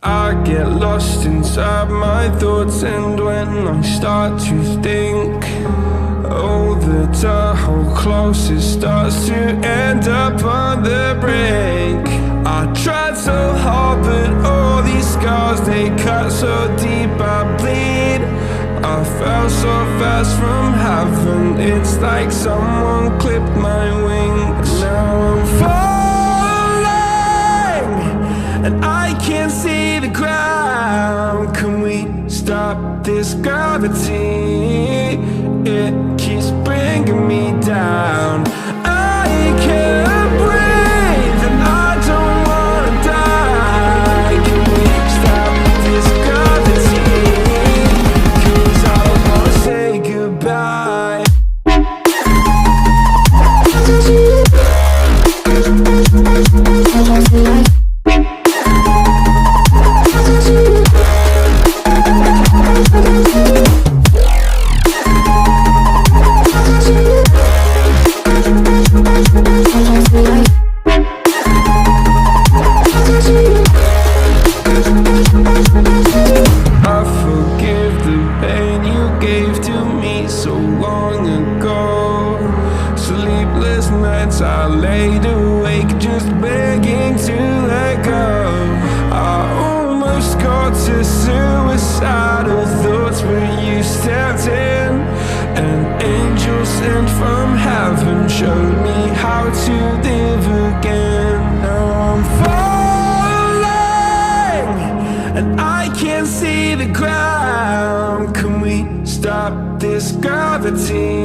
I get lost inside my thoughts, and when I start to think, oh, the how close it starts to end up on the brink. I tried so hard, but all these scars, they cut so deep I bleed. I fell so fast from heaven, it's like someone clipped my wings. Now I'm falling, and I can't see the ground. Can we stop this gravity? It keeps bringing me down. I can't breathe, and I don't wanna die. Can we stop this gravity? 'Cause I don't wanna say goodbye. I laid awake just begging to let go. I almost got to suicidal thoughts, but you stepped in. An angel sent from heaven showed me how to live again. Now I'm falling, and I can't see the ground. Can we stop this gravity?